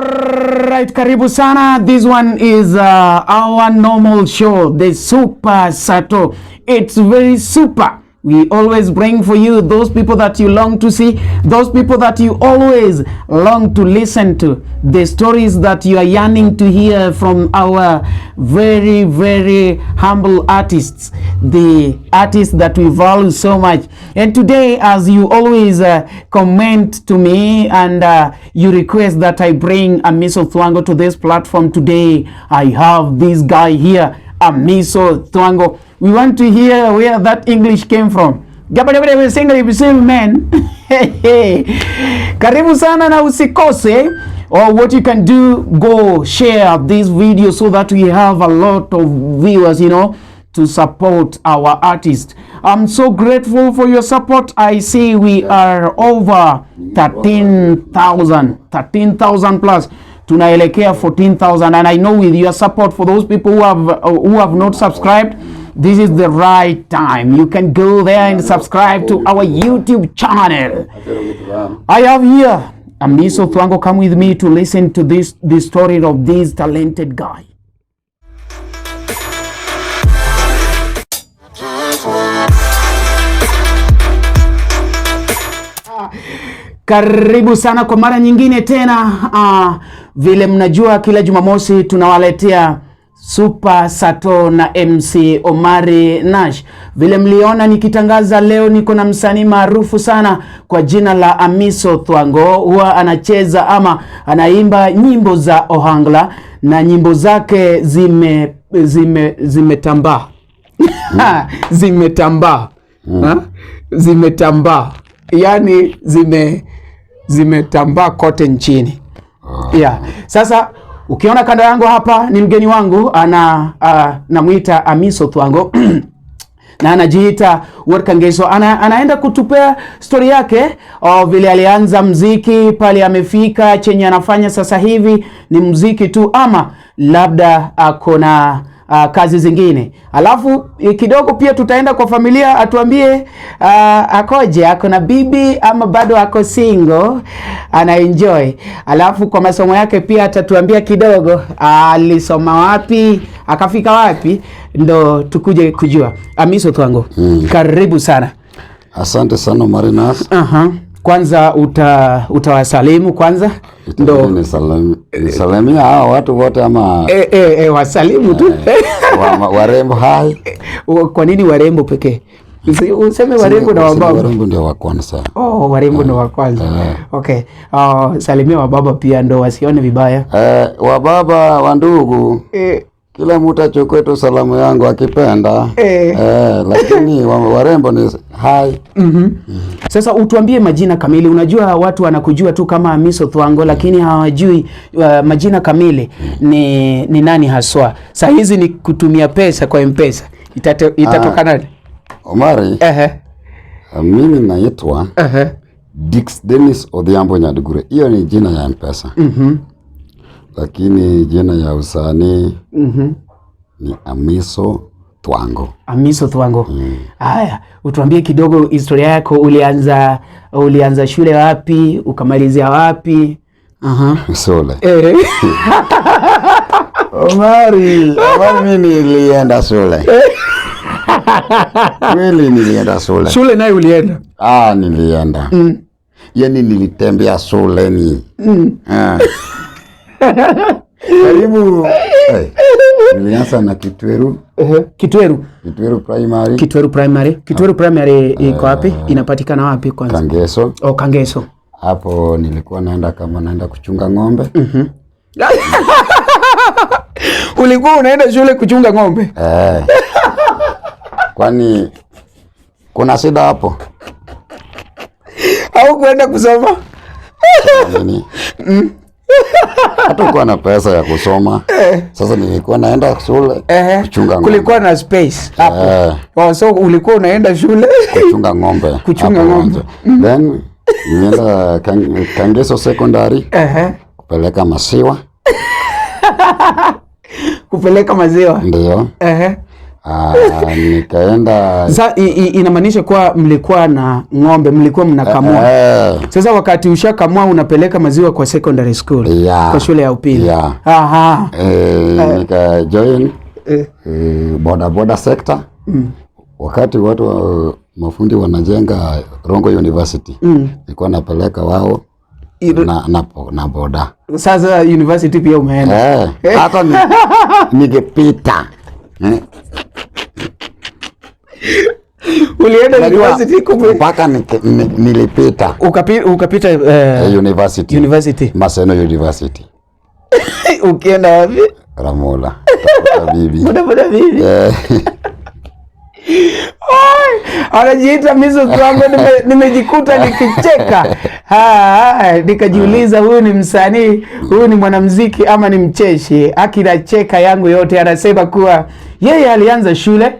Alright, karibu sana. This one is our normal show, the Super Sato. It's very super. We always bring for you those people that you long to see, those people that you always long to listen to, the stories that you are yearning to hear from our very, very humble artists, the artists that we value so much. And today, as you always comment to me and you request that I bring Amiso Thwango to this platform today, I have this guy here, Amiso Thwango. We want to hear where that English came from. Man. Karibu sana na usikose. Or what you can do, go share this video so that we have a lot of viewers, you know, to support our artist. I'm so grateful for your support. I see we are over 13,000 plus. Tunaelekea 14,000, and I know with your support, for those people who have not subscribed, this is the right time. You can go there and subscribe to our YouTube channel. I have here Amiso Thwango. Come with me to listen to the story of this talented guy. Karibu sana kwa mara nyingine tena. Vile mnajua, kila Jumamosi tunawaletea Super Sato na MC Omari Nash. Vile mliona nikitangaza, leo niko na msanii maarufu sana kwa jina la Amiso Thwango. Huwa anacheza ama anaimba nyimbo za Ohangla na nyimbo zake zimetambaa. Zimetambaa. Yani zimetambaa kote nchini. Yeah. Sasa ukiona kanda yangu hapa ni mgeni wangu, namuita Amiso Thwango na anajiita Kangeso. Anaenda kutupea story yake, vile alianza mziki, pale amefika, chenye anafanya sasa hivi ni mziki tu, ama labda akona kazi zingine. Alafu kidogo pia tutaenda kwa familia, atuambie akoje, akona bibi ama bado ako single, ana enjoy. Alafu kwa masomo yake pia atatuambia kidogo, alisoma wapi, akafika wapi, ndo tukuje kujua. Amiso Thwango, karibu sana. Asante sana Marinas. Kwanza utawasalimu kwanza, ndo nisalimia hao watu wote ama wasalimu tu. Warembo hai. Kwa nini warembo pekee? Useme warembo na wababa. Warembo ndio wa kwanza. Warembo ndio wa kwanza. Okay. Salimia wababa pia ndo wasione vibaya. Wababa wa ndugu. Kila mtu achukue tu salamu yangu akipenda. Lakini warembo ni hai. Sasa utuambie majina kamili. Unajua watu wanakujua tu kama Amiso Thwango, lakini hawajui majina kamili ni nani haswa. Saa hizi ni kutumia pesa kwa M-Pesa. Itatoka nani? Omari. Mimi naitwa Dix Dennis Odhiambo Nyadugure. Hiyo ni jina ya M-Pesa. Lakini jina ya usanii ni Amiso Thwango. Amiso Thwango. Haya, utuambie kidogo historia yako. Ulianza shule wapi? Ukamalizia wapi? Shule. Omari, mimi nilienda shule. Kweli nilienda shule. Shule nayo ulienda? Nilienda. Yani nilitembea shuleni. Karibu. Nilianza na Kitweru. Kitweru Primary. Kitweru Primary iko wapi? Inapatikana wapi kwanza? Kangeso. Kangeso. Hapo nilikuwa naenda kuchunga ng'ombe. Ulikuwa unaenda shule kuchunga ng'ombe? Kwani kuna shida hapo? Au kwenda kusoma? Nini? Hata kuwa na pesa ya kusoma. Sasa nilikuwa naenda shule kuchunga ng'ombe. Kulikuwa na space hapo. So ulikuwa unaenda shule kuchunga ng'ombe. Then nienda Kangeso Secondary. Kupeleka maziwa. Kupeleka maziwa. Ndio. Nikaenda. Sasa inamaanisha kwa mlikuwa na ng'ombe, mlikuwa mnakamua. Sasa wakati ushakamua unapeleka maziwa kwa secondary school, kwa shule ya upili. Aha. Nika join boda sector. Wakati watu mafundi wanajenga Rongo University, nilikuwa napeleka wao na boda. Sasa university pia umeenda? Hata ningepita. Ulienda university kumbe? Mpaka nilipita. Ukapita university. Maseno University. Ukienda wapi? Ramola. Bibi. Boda bibi. Anajiita Amiso Thwango. Nimejikuta nikicheka. Nikajiuliza huyu ni msanii, huyu ni mwanamuziki ama ni mcheshi? Akina yangu yote anasema kuwa yeye alianza shule,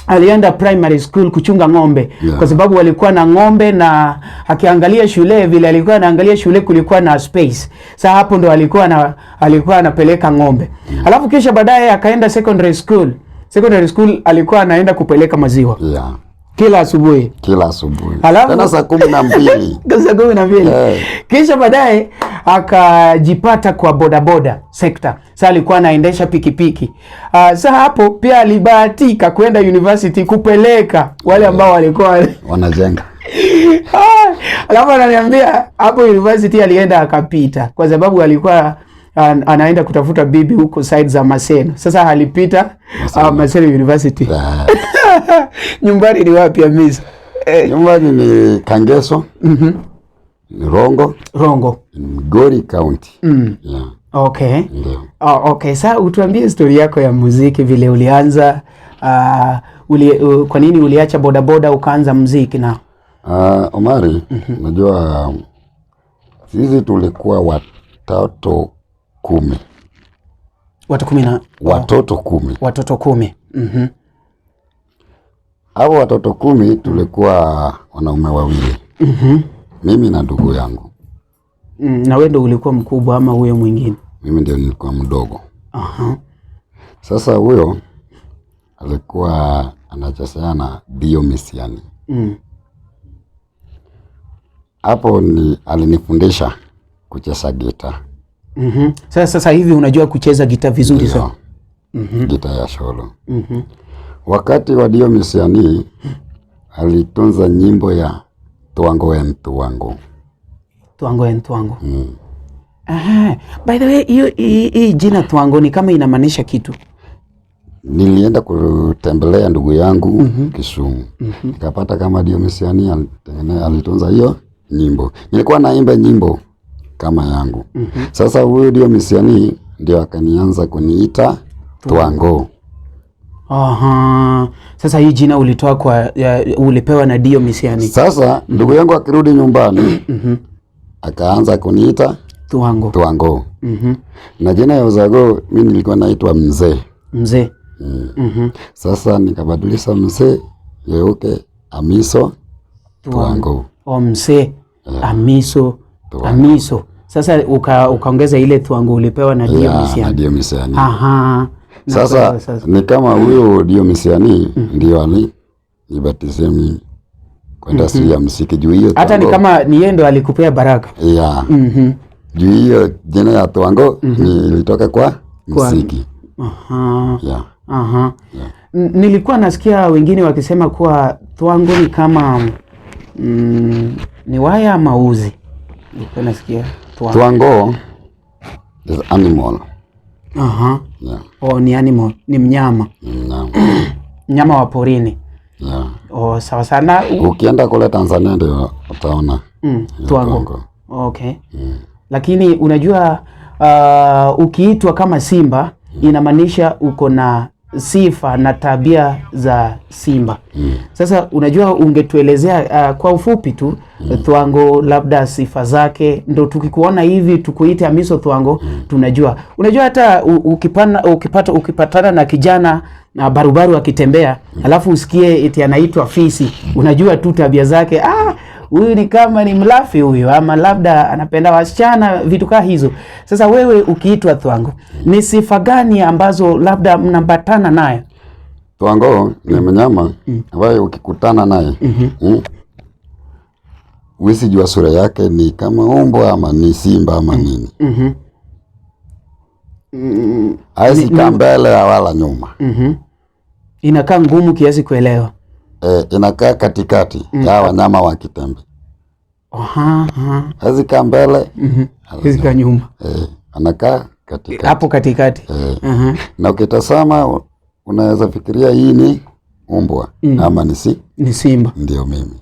alienda primary school kuchunga ng'ombe, kwa sababu walikuwa na ng'ombe, na akiangalia shule vile alikuwa anaangalia shule kulikuwa na space. Sasa hapo ndo alikuwa anapeleka ng'ombe. Alafu kisha baadaye akaenda secondary school. Secondary school alikuwa anaenda kupeleka maziwa. Kila asubuhi. Tena saa 12. Saa 12. Kisha baadaye akajipata kwa boda sector. Sasa alikuwa anaendesha pikipiki. Sasa hapo pia alibahatika kwenda university kupeleka wale ambao walikuwa wanajenga. Alafu ananiambia hapo university alienda akapita kwa sababu alikuwa anaenda kutafuta bibi huko side za Maseno. Sasa alipita Maseno University. Nyumbani ni wapi Amiso? Nyumbani ni Kangeso. Ni Rongo. Migori County. Okay. Okay, sasa utuambie historia yako ya muziki, vile ulianza, kwa nini uliacha boda ukaanza muziki na? Omari, najua sisi tulikuwa watoto 10. Watoto 10. Hao watoto 10 tulikuwa wanaume 2. Mimi na ndugu yangu. Na wewe ndio ulikuwa mkubwa ama huyo mwingine? Mimi ndio nilikuwa mdogo. Sasa huyo alikuwa anachezea na Dio Misiani. Hapo alinifundisha kucheza gita. Sasa hivi unajua kucheza gita vizuri sana. Gita ya solo. Wakati wa Dio Misiani alitunza nyimbo ya Thwango. By the way, hii jina Thwango ni kama inamaanisha kitu. Nilienda kutembelea ndugu yangu Kisumu. Nikapata kama Dio Misiani alitunza hiyo nyimbo. Nilikuwa naimba nyimbo kama yangu. Sasa huyo Dio Misiani ndio akanianza kuniita Thwango. Sasa hii jina ulitoa ulipewa na Dio Misiani. Sasa ndugu yangu akirudi nyumbani akaanza kuniita Thwango. Na jina ya uzago mimi nilikuwa naitwa Mzee. Sasa nikabadilisha Mzee yeuke Amiso Thwango. Mzee Amiso. Sasa ukaongeza ile Thwango ulipewa na Dio Misiani. Sasa ni kama huyo Dio Misiani ndio nibatize mimi kwenda si ya muziki juu hiyo. Hata ni kama ni yeye ndo alikupea baraka. Juu hiyo jina ya Thwango ilitoka kwa muziki. Nilikuwa nasikia wengine wakisema kuwa Thwango ni kama ni waya ama uzi. Nilikuwa nasikia Thwango is animal. Ni animal, ni mnyama. Mnyama wa porini. Sawa sana. Ukienda kule Tanzania ndio utaona Thwango. Okay. Lakini unajua ukiitwa kama simba inamaanisha uko na sifa na tabia za simba. Sasa unajua ungetuelezea kwa ufupi tu Thwango, labda sifa zake, ndo tukikuona hivi tukuite Amiso Thwango tunajua. Unajua hata ukipatana na kijana na barubaru akitembea alafu usikie eti anaitwa fisi, unajua tu tabia zake, huyu ni kama ni mlafi huyu, ama labda anapenda wasichana, vitu kama hizo. Sasa wewe ukiitwa Thwango, ni sifa gani ambazo labda mnambatana nayo? Thwango ni mnyama ambaye ukikutana naye huwezi jua sura yake ni kama mbwa ama ni simba ama nini. Haisi mbele wala nyuma. Inakaa ngumu kiasi kuelewa. Inakaa katikati ya wanyama wa kitembe. Haisi mbele, haisi nyuma. Anakaa katikati. Hapo katikati. Na ukitazama unaweza fikiria hii ni mbwa ama ni simba. Ndio mimi.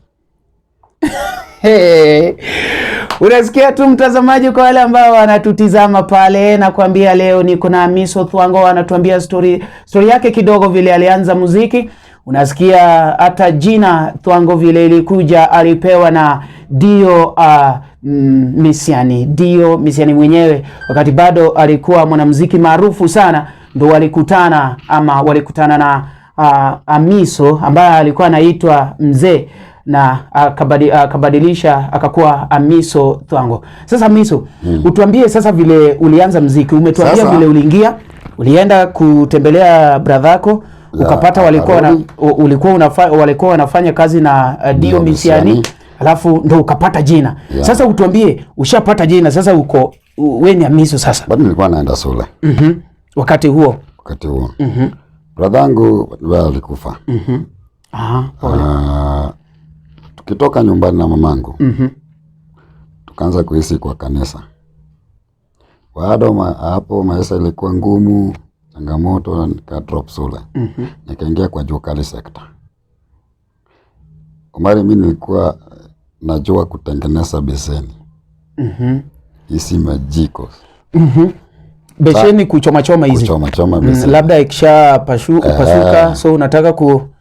Unasikia tu mtazamaji, kwa wale ambao wanatutizama pale, na kuambia leo niko na Amiso Thwango, anatuambia story yake kidogo vile alianza muziki. Unasikia hata jina Thwango vile ilikuja, alipewa na Dio Misiani mwenyewe, wakati bado alikuwa mwanamuziki maarufu sana, ndo walikutana na Amiso ambaye alikuwa anaitwa Mzee, na akabadilisha akakuwa Amiso Thwango. Sasa Amiso, utuambie sasa vile ulianza muziki. Umetuambia vile ulienda kutembelea bradhako, ukapata walikuwa wanafanya kazi na Dio Misiani, alafu ndo ukapata jina. Sasa utuambie, ushapata jina sasa, wewe ni Amiso sasa. Bado nilikuwa naenda shule. Wakati huo. Bradhangu alikufa. Tukitoka nyumbani na mamangu, tukaanza kuishi kwa kanisa. Bado hapo maisha ilikuwa ngumu, changamoto, nika drop shule. Nikaingia kwa jua kali sector. Umari mimi nilikuwa najua kutengeneza beseni. Isi majiko. Besheni kuchoma hizi. Kuchoma beseni. Labda ikisha pasuka, so unataka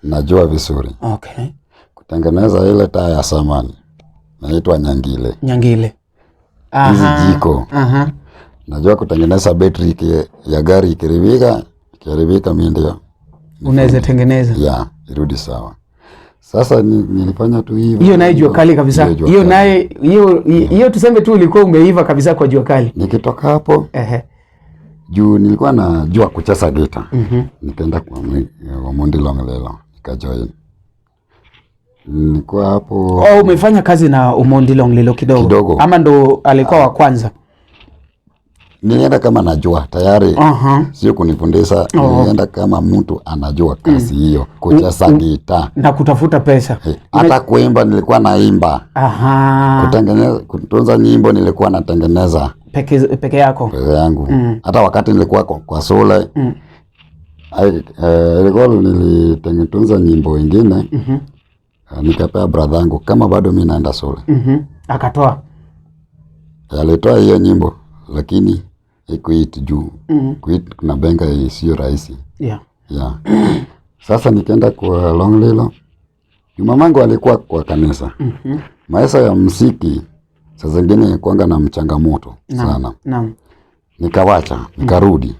najua vizuri. Okay. Kutengeneza ile taa ya samani naitwa nyangile. Hizi jiko. Najua kutengeneza betri ya gari ikiribika mimi ndio unaweza tengeneza. Irudi sawa. Sasa nilifanya tu hivyo. Hiyo nayo jua kali kabisa. Hiyo tuseme tu ulikuwa umeiva kabisa kwa jua kali. Nikitoka hapo juu nilikuwa najua kucheza gita. Nikaenda kwa Mundi Longelelo nikajoin. Nilikuwa hapo. Umefanya kazi na Mundi Longelelo kidogo. Ama ndo alikuwa wa kwanza? Nilienda kama najua tayari. Sio kunifundisha. Nilienda kama mtu anajua kazi hiyo, kucheza gita na kutafuta pesa. Hata kuimba nilikuwa naimba. Kutunza nyimbo nilikuwa natengeneza peke yako. Peke yangu. Hata wakati nilikuwa kwa shule ilikuwa nilitengeneza nyimbo nyingine. Nikapea bradhangu kama bado mimi naenda shule. Akatoa. Alitoa hiyo nyimbo lakini ikuit juu. Kuit kuna benga sio rahisi. Sasa nikaenda kwa Longelelo. Mamangu alikuwa kwa kanisa. Maisha ya muziki saa zingine kuanga na mchangamoto sana. Nikawacha, nikarudi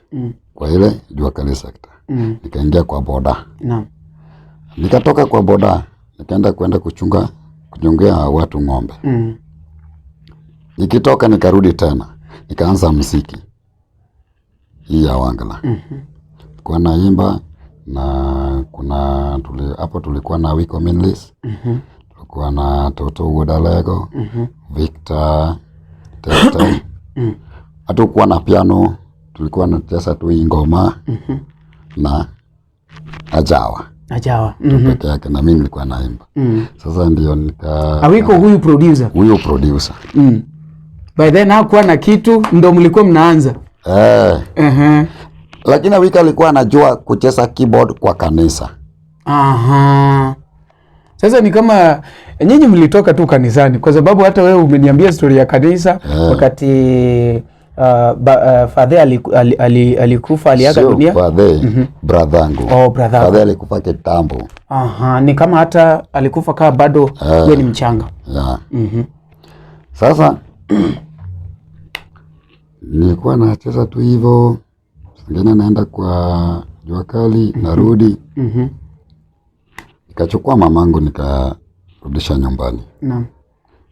kwa ile jua kali sector. Nikaingia kwa boda. Nikatoka kwa boda, nikaenda kuchungia watu ng'ombe. Nikitoka nikarudi tena, nikaanza muziki. Hii ya Wangala. Kwa naimba na hapo tulikuwa na Wiko Minlis. Tulikuwa na Toto Wodalego, Victor, Tete. Hatukuwa na piano, tulikuwa na cheza tu ngoma na Ajawa. Peke yake na mimi nilikuwa naimba. Sasa ndio Awiko huyu producer. By then hakuwa na kitu, ndo mlikuwa mnaanza. Lakini Awiko alikuwa anajua kucheza keyboard kwa kanisa. Sasa ni kama nyinyi mlitoka tu kanisani, kwa sababu hata wewe umeniambia story ya kanisa wakati Father alikufa, aliaga dunia. Father bradhangu. Father alikufa kitambo. Ni kama hata alikufa kama bado wewe ni mchanga. Sasa nilikuwa nacheza tu hivyo. Singine naenda kwa jua kali, narudi. Nikachukua mamangu nikarudisha nyumbani.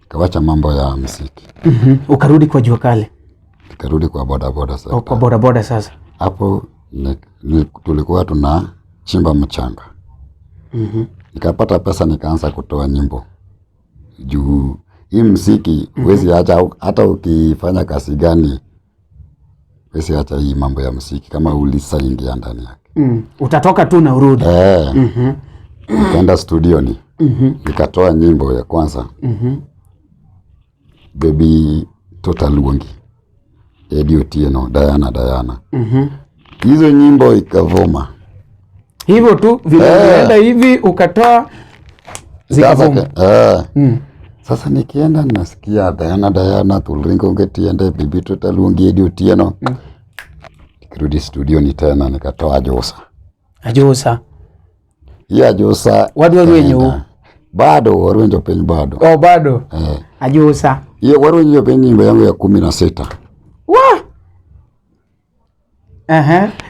Nikawacha mambo ya muziki. Ukarudi kwa jua kali. Nikarudi kwa boda sasa. Kwa boda sasa. Hapo tulikuwa chimba mchanga. Nikapata pesa nikaanza kutoa nyimbo. Juu hii muziki huwezi acha, hata ukifanya kazi gani huwezi acha hii mambo ya muziki kama ulisaingia ndani yake. Utatoka tu na urudi. Nikaenda studioni. Nikatoa nyimbo ya kwanza. Baby Total Wongi. Eddie Otieno, Diana. Hizo nyimbo ikavuma. Hivyo tu vile hivi ukatoa zikavuma. Sasa nikienda nasikia Diana tulingo ngetiende Baby Total Wongi Eddie Otieno. Nikirudi studioni tena nikatoa Ajosa. Ya Ajosa. Watu wenyewe bado waruenjo penye bado. Bado. Ajosa. Hiyo waruenjo penye nyimbo yangu ya 16.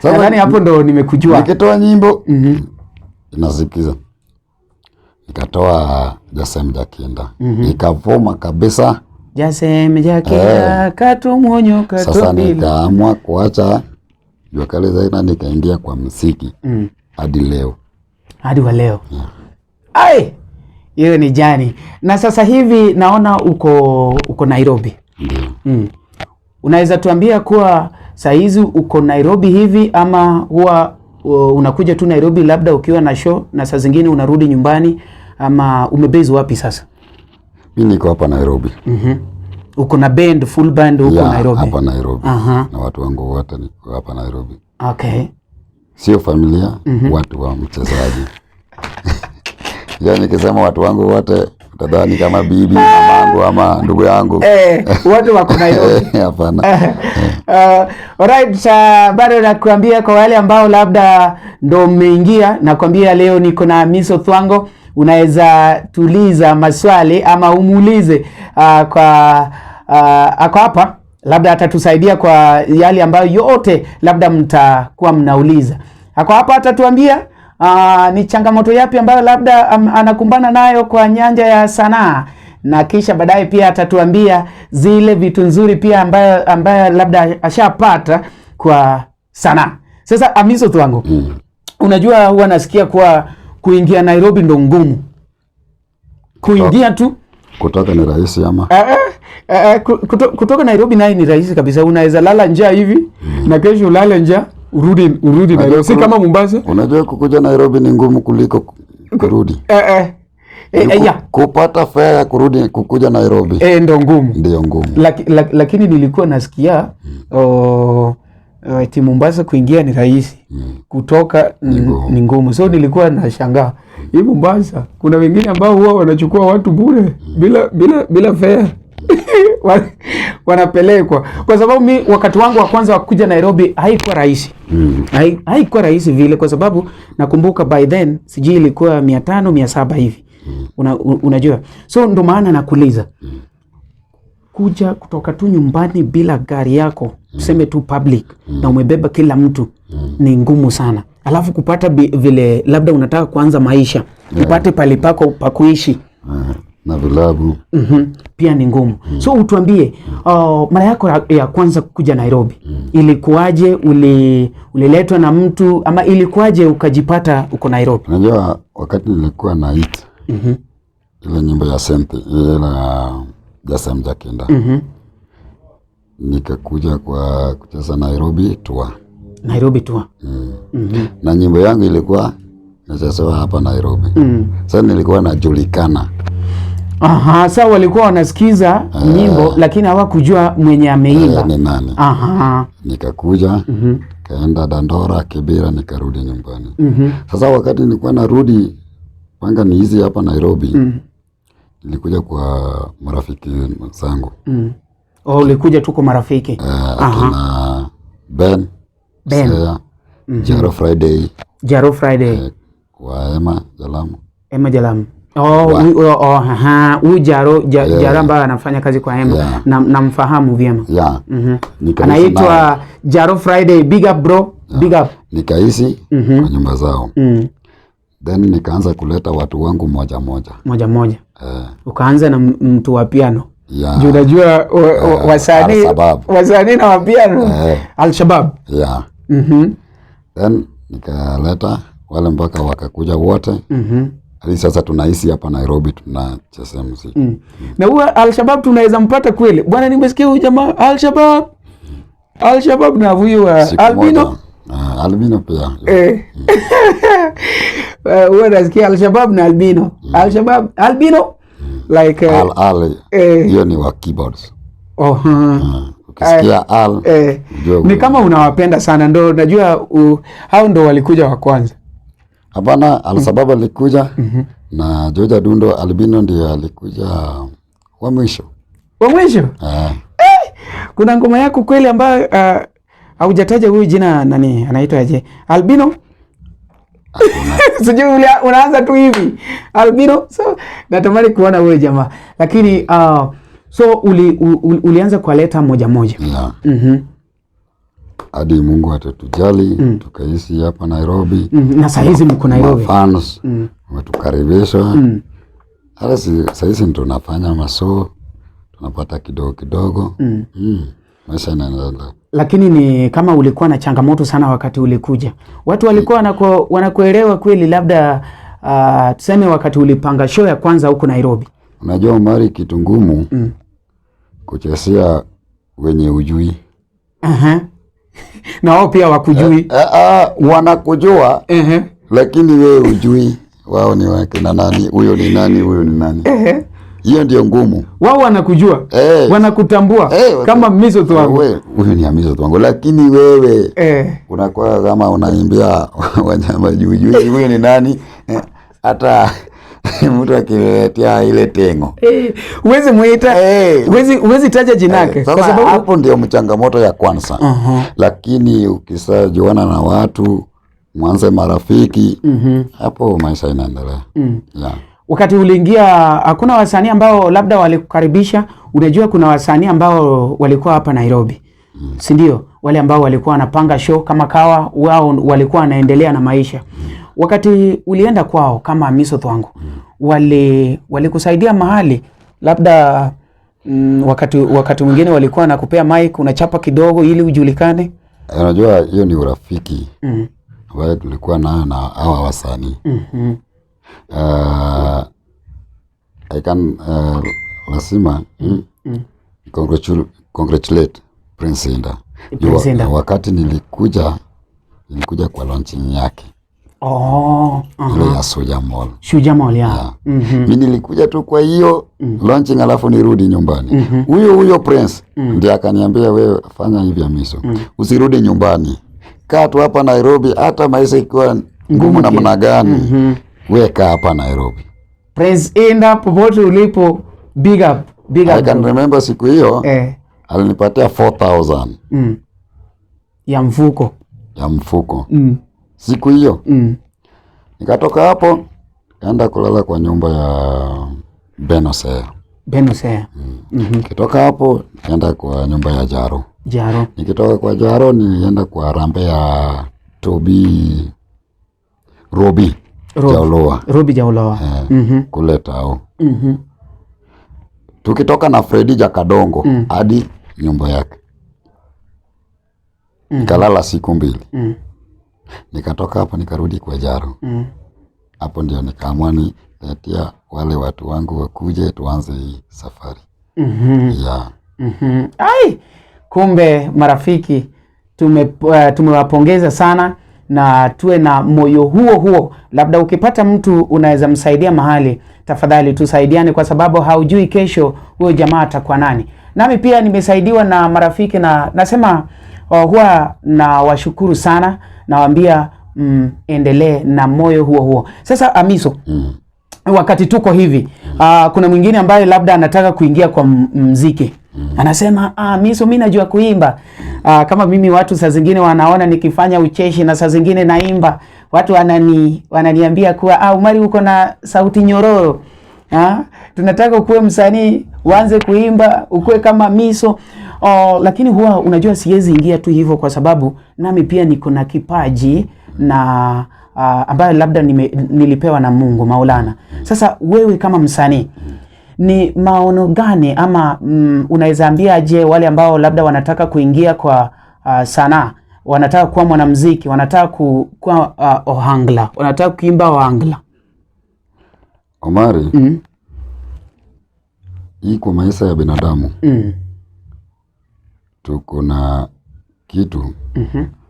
Nadhani hapo ndo nimekujua. Nikitoa nyimbo inasikiza. Nikatoa Jasem Jakinda. Ikavuma kabisa. Jasem Jakinda katumonyo katobili. Sasa nikaamua kuacha jua kale zaina nikaingia kwa muziki. Hadi leo. Hadi wa leo. Ai! Hiyo ni jani. Na sasa hivi naona uko Nairobi. Ndio. Unaweza tuambia kuwa saa hizi uko Nairobi hivi ama huwa unakuja tu Nairobi labda ukiwa na show na saa zingine unarudi nyumbani ama umebase wapi sasa? Mimi niko hapa Nairobi. Uko na band, full band huko Nairobi? Hapa Nairobi. Na watu wangu wote niko hapa Nairobi. Okay. Sio familia, watu wa mchezaji. Yani nikisema watu wangu wote utadhani kama bibi, mamangu ama ndugu yangu. Watu wako Nairobi. Hapana. Alright, bado nakuambia kwa wale ambao labda ndo mmeingia, nakwambia leo niko na Amiso Thwango. Unaweza tuliza maswali ama umuulize ako hapa, labda atatusaidia kwa yale ambayo yote labda mtakuwa mnauliza. Ako hapa atatuambia ni changamoto yapi ambayo labda anakumbana nayo kwa nyanja ya sanaa, na kisha baadaye pia atatuambia zile vitu nzuri pia ambayo labda ashapata kwa sanaa. Sasa Amiso Thwango, unajua huwa nasikia kwa kuingia Nairobi ndo ngumu. Kuingia tu kutoka ni rahisi ama? Kutoka Nairobi naye ni rahisi kabisa. Unaweza lala njaa hivi na kesho ulale njaa urudi Nairobi. Si kama Mombasa. Unajua kukuja Nairobi ni ngumu kuliko kurudi. Kupata fare ya kurudi kukuja Nairobi. Ndo ngumu. Ndio ngumu. Lakini nilikuwa nasikia eti Mombasa kuingia ni rahisi. Kutoka ni ngumu. So nilikuwa nashangaa. Hii Mombasa kuna wengine ambao huwa wanachukua watu bure bila fare. Wanapelekwa. Kwa sababu mimi wakati wangu wa kwanza wa kuja Nairobi haikuwa rahisi. Haikuwa rahisi vile, kwa sababu nakumbuka by then sijui ilikuwa 500 700 hivi. Unajua. So ndo maana nakuuliza. Kuja kutoka tu nyumbani bila gari yako, tuseme tu public, na umebeba kila mtu, ni ngumu sana. Alafu kupata vile labda unataka kuanza maisha, upate pale pako pa kuishi na vilabu pia ni ngumu. So utuambie mara yako ya kwanza kuja Nairobi ilikuwaje? Uliletwa na mtu ama ilikuwaje ukajipata uko Nairobi? Unajua wakati nilikuwa na hit ile nyimbo ya Sente ile ya Jasem Jakinda, nikakuja kwa kucheza Nairobi tour. Na nyimbo yangu ilikuwa nachezewa hapa Nairobi. Sasa nilikuwa najulikana. Sasa walikuwa wanasikiza nyimbo lakini hawakujua mwenye ameimba ni nani. Nikakuja kaenda Dandora, Kibera, nikarudi nyumbani. Sasa wakati nilikuwa narudi panga ni hizi hapa Nairobi, nilikuja kwa marafiki zangu. Ulikuja tu kwa marafiki? Akina Ben. Jaro Friday. Kwa Emma Jalamu. Jaro ambaye anafanya kazi kwa Emma. Namfahamu vyema. Anaitwa Jaro Friday. Big up bro. Big up. Nikaishi kwa nyumba zao. Then nikaanza kuleta watu wangu moja moja. Ukaanza na mtu wa piano. Juu unajua wasanii na wa piano. Al-Shabab. Then nikaleta wale mpaka wakakuja wote. Hadi sasa tunaishi hapa Nairobi tunacheza muziki. Na huwa Al-Shabaab tunaweza mpata kweli? Bwana nimesikia huyu jamaa Al-Shabaab na huyu Albino. Albino pia. Huwa nasikia Al-Shabaab na Albino. Al-Shabaab, Albino like hiyo ni wa keyboards. Ukisikia ni kama unawapenda sana, ndo najua hao ndo walikuja wa kwanza. Hapana, Al-Shabaab alikuja na George Dundo. Albino ndiye alikuja wa mwisho. Wa mwisho? Kuna ngoma yako kweli ambayo haujataja huyu jina nani anaitwa aje? Albino? Sijui unaanza tu hivi. Albino. So natamani kuona wewe jamaa. Lakini so ulianza kualeta moja. Hadi Mungu atatujali tukaishi hapa Nairobi. Na saa hizi mko Nairobi. Fans wametukaribisha. Hata saa hizi tunafanya maso, tunapata kidogo. Maisha yanaendelea. Lakini ni kama ulikuwa na changamoto sana wakati ulikuja. Watu walikuwa wanakuelewa kweli, labda tuseme wakati ulipanga show ya kwanza huko Nairobi. Unajua Omari, kitu ngumu kuchezea wenye ujui. Na wao pia wakujui. Wanakujua. Lakini wewe ujui wao ni wake na nani, huyo ni nani, huyo ni nani. Hiyo ndio ngumu. Wao wanakujua. Wanakutambua kama Amiso Thwango. Huyo ni Amiso Thwango, lakini wewe unakuwa kama unaimbia wanyama juu. Huyo ni nani? Hata mtu akiletea ile tengo. Uwezi muita. Uwezi taja jinake. Kwa sababu hapo ndio mchangamoto ya kwanza. Lakini ukisajuana na watu, mwanze marafiki, hapo maisha inaendelea. Wakati uliingia hakuna wasanii ambao labda walikukaribisha? Unajua kuna wasanii ambao walikuwa hapa Nairobi. Si ndio? Wale ambao walikuwa wanapanga show kama kawa, wao walikuwa wanaendelea na maisha. Wakati ulienda kwao kama Amiso Thwango, walikusaidia mahali labda wakati mwingine walikuwa nakupea mic unachapa kidogo ili ujulikane? Unajua hiyo ni urafiki. Wale tulikuwa na hawa wasanii. I can lazima congratulate Prince Inda. Wakati nilikuja kwa launching yake. Ile ya Shujaa Mall ya. Mimi nilikuja tu kwa hiyo launching alafu nirudi nyumbani. Huyo Prince ndiye akaniambia, wewe fanya hivi Amiso. Usirudi nyumbani. Kaa tu hapa Nairobi, hata maisha ikiwa ngumu namna gani. Weka hapa Nairobi. Prince Inda, popote ulipo, big up. I can remember siku hiyo alinipatia 4,000 ya mfuko. Siku hiyo nikatoka hapo kaenda kulala kwa nyumba ya Benosea. Nikitoka hapo kaenda kwa nyumba ya Jaro. Nikitoka kwa Jaro nilienda kwa rambe ya Robi Jaoloa. Kule Tao. Tukitoka na Freddy Jakadongo hadi nyumba yake. Nikalala siku 2. Nikatoka hapo nikarudi kwa Jaro. Hapo ndio nikaamua niletea wale watu wangu wakuje tuanze hii safari. Ai, kumbe marafiki tumewapongeza sana, na tuwe na moyo huo. Labda ukipata mtu unaweza msaidia mahali, tafadhali tusaidiane, kwa sababu haujui kesho huyo jamaa atakuwa nani. Nami pia nimesaidiwa na marafiki, na nasema huwa na washukuru sana, nawaambia endelee na moyo huo. Sasa Amiso, wakati tuko hivi, kuna mwingine ambaye labda anataka kuingia kwa muziki. Anasema Amiso, mimi najua kuimba. Kama mimi watu saa zingine wanaona nikifanya ucheshi na saa zingine naimba. Watu wananiambia kuwa Umari uko na sauti nyororo. Tunataka ukuwe msanii, uanze kuimba, ukuwe kama Amiso. Lakini huwa unajua siwezi ingia tu hivyo, kwa sababu nami pia niko na kipaji na ambayo labda nilipewa na Mungu Maulana. Sasa wewe kama msanii, ni maono gani ama unaweza ambia je wale ambao labda wanataka kuingia kwa sanaa wanataka kuwa mwanamuziki, wanataka kuwa ohangla, wanataka kuimba ohangla. Omari, hii kwa maisha ya binadamu tuko na kitu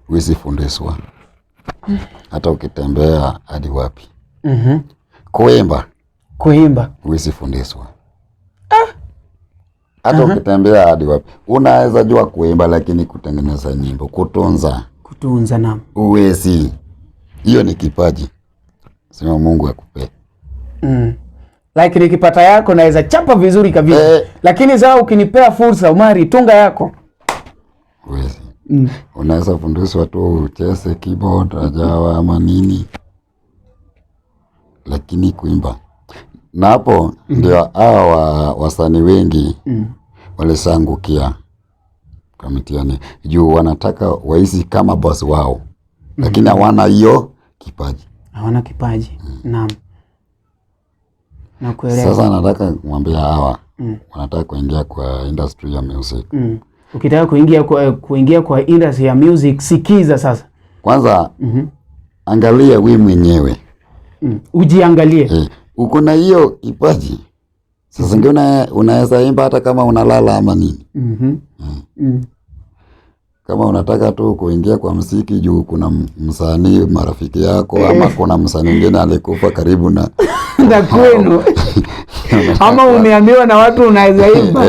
huwezi fundishwa. Hata ukitembea hadi wapi. Kuimba huwezi fundishwa. Hata ukitembea hadi wapi. Unaweza jua kuimba, lakini kutengeneza nyimbo, kutunza naam, huwezi. Hiyo ni kipaji. Sema Mungu akupe. Like nikipata yako naweza chapa vizuri kabisa. Lakini sasa ukinipea fursa, Omari, tunga yako. Huwezi. Unaweza fundishwa tu ucheze keyboard, ajawa ama nini. Lakini kuimba. Na hapo ndio hawa wasanii wengi walisangukia kwa mtihani. Juu wanataka waishi kama boss wao. Lakini hawana hiyo kipaji. Hawana kipaji. Naam. Nakuelewa. Sasa nataka kumwambia hawa wanataka kuingia kwa industry ya music. Ukitaka kuingia kwa industry ya music, sikiza sasa. Kwanza angalia wewe mwenyewe. Ujiangalie. Uko na hiyo kipaji. Sasa unaweza imba hata kama unalala ama nini. Kama unataka tu kuingia kwa muziki juu kuna msanii marafiki yako ama kuna msanii mwingine alikufa karibu na kwenu. Ama umeambiwa na watu unaweza imba.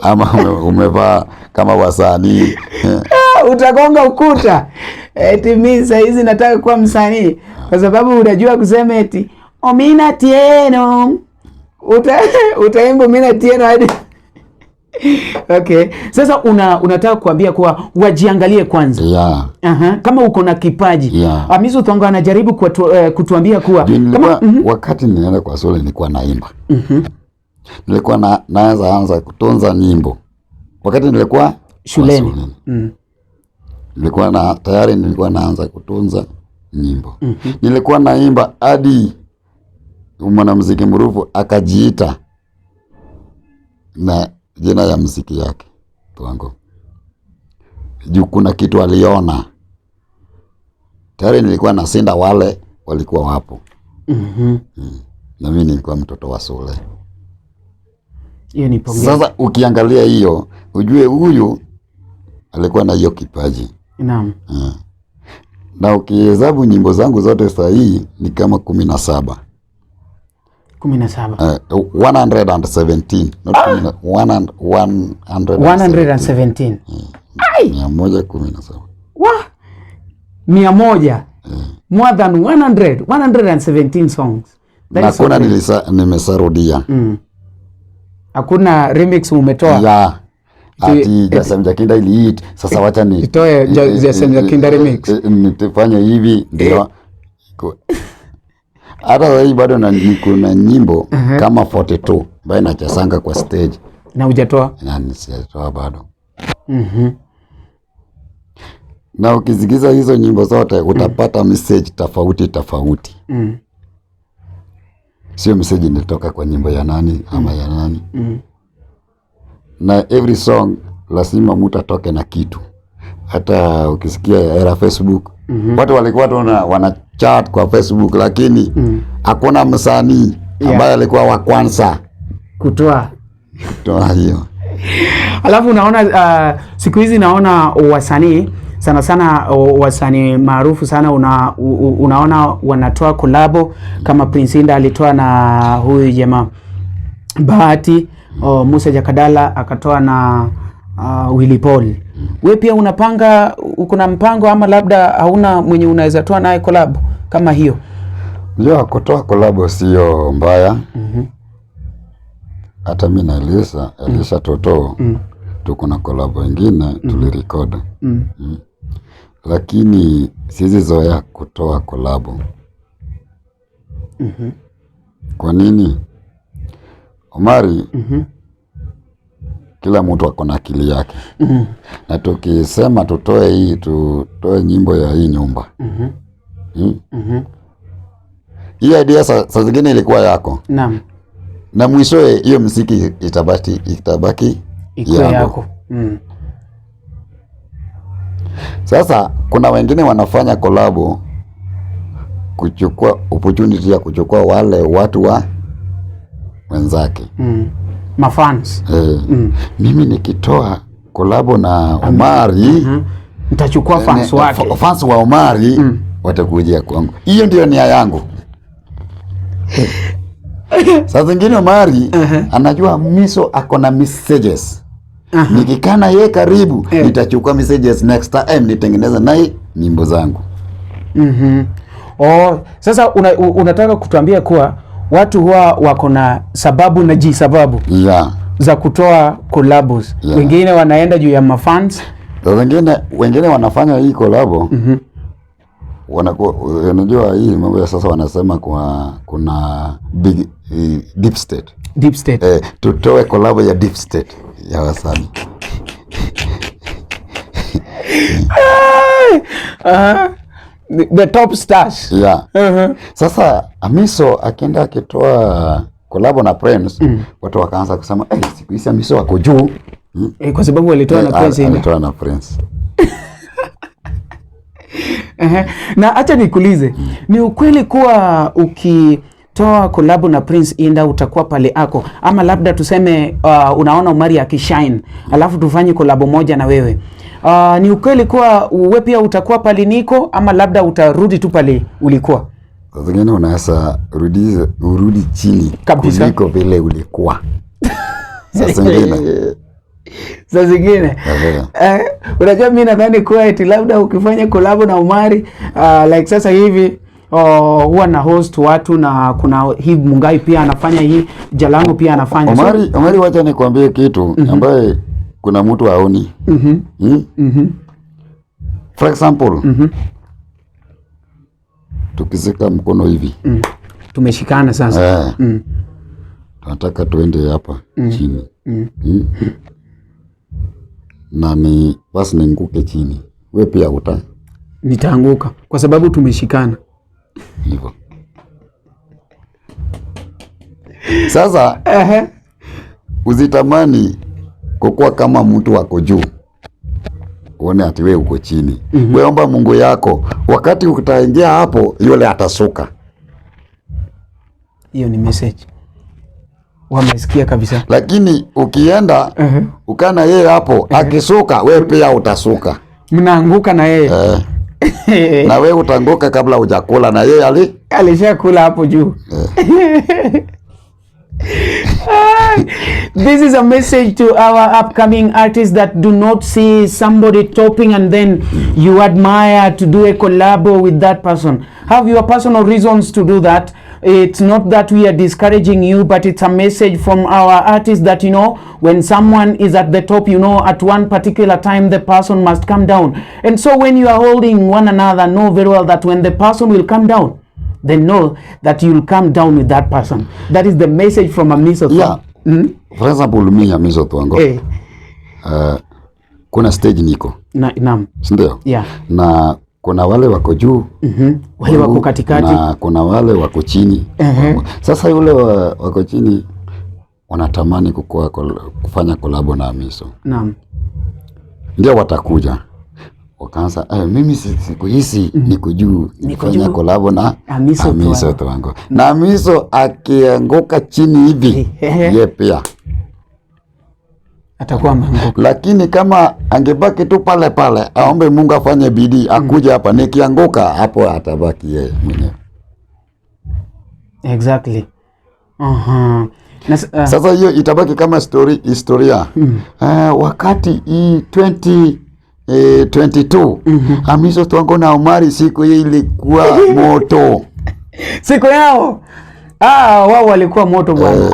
Ama umevaa kama wasanii. Utagonga ukuta. Eti mimi saa hizi nataka kuwa msanii. Kwa sababu unajua kusema eti Omina Tieno. Utaimba Omina Tieno hadi. Okay. Sasa unataka kuambia kuwa wajiangalie kwanza. Kama uko na kipaji. Amiso Thwango anajaribu kutuambia kuwa kama wakati nilienda kwa shule nilikuwa naimba. Nilikuwa naanza kutunza nyimbo. Wakati nilikuwa shuleni. Tayari nilikuwa naanza kutunza nyimbo. Nilikuwa naimba hadi mwanamuziki maarufu akajiita na jina ya muziki yake Thwango. Juu kuna kitu aliona. Tayari nilikuwa nasinda wale walikuwa wapo. Na mimi nilikuwa mtoto wa shule. Hiyo ni pongezi. Sasa ukiangalia hiyo, ujue huyu alikuwa na hiyo kipaji. Naam. Na ukihesabu nyimbo zangu zote sasa hii ni kama 17. 117. Not 117. 117. Wa 100. More than 117 songs. Na kuna nimesarudia. Hakuna remix umetoa. Ati Jasemja Kinda ili hit. Sasa wacha itoe Jasemja Kinda remix. Nitafanya hivi ndio. Hata hii bado kuna nyimbo kama 42 ambayo nachasanga kwa stage. Na hujatoa? Na nisitoa bado. Na ukisikiza hizo nyimbo zote utapata message tofauti. Sio message inatoka kwa nyimbo ya nani ama ya nani. Na every song lazima mtu atoke na kitu. Hata ukisikia era Facebook, watu walikuwa wana chat kwa Facebook, lakini hakuna msanii ambaye alikuwa wa kwanza kutoa hiyo. Alafu unaona siku hizi naona wasanii sana wasanii maarufu sana unaona wanatoa collabo kama Prince Inda alitoa na huyu jamaa Bahati, Musa Jakadala akatoa na Willy Paul. Wewe pia uko na mpango ama labda hauna mwenye unaweza toa naye collab kama hiyo? Ndio, kutoa collab sio mbaya. Hata mimi na Elisha Toto tuko na collab nyingine tulirecord. Lakini siwezi zoea kutoa collab. Kwa nini? Omari, kila mtu ako na akili yake. Na tukisema tutoe nyimbo ya hii nyumba. Hii idea saa zingine ilikuwa yako. Naam. Na mwishowe hiyo muziki itabaki yako. Sasa kuna wengine wanafanya kolabo kuchukua opportunity ya kuchukua wale watu wa wenzake. Mafans. Mimi nikitoa kolabo na Omari, nitachukua fans wake. Fans wa Omari watakujia kwangu. Hiyo ndio nia yangu. Sasa zingine Omari anajua Amiso ako na messages. Nikikana ye karibu nitachukua messages next time nitengeneza naye nyimbo zangu. Sasa unataka kutuambia kuwa watu huwa wako na sababu na jisababu za kutoa collabs. Wengine wanaenda juu ya mafans. Wengine wanafanya hii collabo. Unajua hii mambo ya sasa wanasema kuna big deep state. Deep state. Tutoe collabo ya deep state ya wasanii. The top stars. Sasa Amiso akienda akitoa collabo na Prince, watu wakaanza kusema siku hizi Amiso wako juu. Kwa sababu walitoa na Prince. Alitoa na Prince. Na acha nikuulize, ni ukweli kuwa ukitoa collabo na Prince Inda utakuwa pale ako, ama labda tuseme unaona Omari akishine alafu tufanye collabo moja na wewe, ni ukweli kuwa wewe pia utakuwa pale niko, ama labda utarudi tu pale ulikuwa? Zingine unaweza urudi chini kabisa kuliko vile ulikuwa. Sasa zingine unajua mimi nadhani kuwa eti labda ukifanya collabo na Omari like sasa hivi huwa na host watu, na kuna hii Mungai pia anafanya hii, Jalango pia anafanya. Omari wacha nikwambie kitu ambaye kuna mtu haoni. For example, tukizika mkono hivi, tumeshikana sasa, tunataka tuende hapa chini, na basi ninguke chini, we pia nitaanguka kwa sababu tumeshikana hivyo. Sasa uzitamani kukua kama mtu wako juu, uone ati we uko chini. We omba Mungu yako, wakati utaingia hapo yule atasuka. Hiyo ni message wamesikia kabisa. Lakini ukienda ukana yeye hapo akisuka, we pia utasuka, mnaanguka na yeye. Na we utanguka kabla hujakula, na yeye alishakula hapo juu. This is a message to our upcoming artists that do not see somebody topping and then you admire to do a collabo with that person. Have your personal reasons to do that. It's not that we are discouraging you, but it's a message from our artists that, you know, when someone is at the top, you know, at one particular time the person must come down. And so when you are holding one another, know very well that when the person will come down, then know that you'll come down with that person. That is the message from Amiso. For example, mimi Amiso Thwango, kuna stage niko naam, sindio? Na kuna wale wako juu, wale wako katikati, na kuna wale wako chini. Sasa yule wako chini wanatamani kufanya collabo na Amiso. Naam. Ndio watakuja wakaanza mimi siku hizi niko juu, nifanya collabo na Amiso Thwango. Na Amiso akianguka chini hivi ye pia atakuwa ameanguka. Lakini kama angebaki tu pale pale, aombe Mungu afanye bidii akuja hapa, nikianguka hapo atabaki yeye mwenyewe. Exactly. Sasa hiyo itabaki kama historia. Wakati 2022 Amiso Thwango na Omari siku hiyo ilikuwa moto. Siku yao wao walikuwa moto bwana.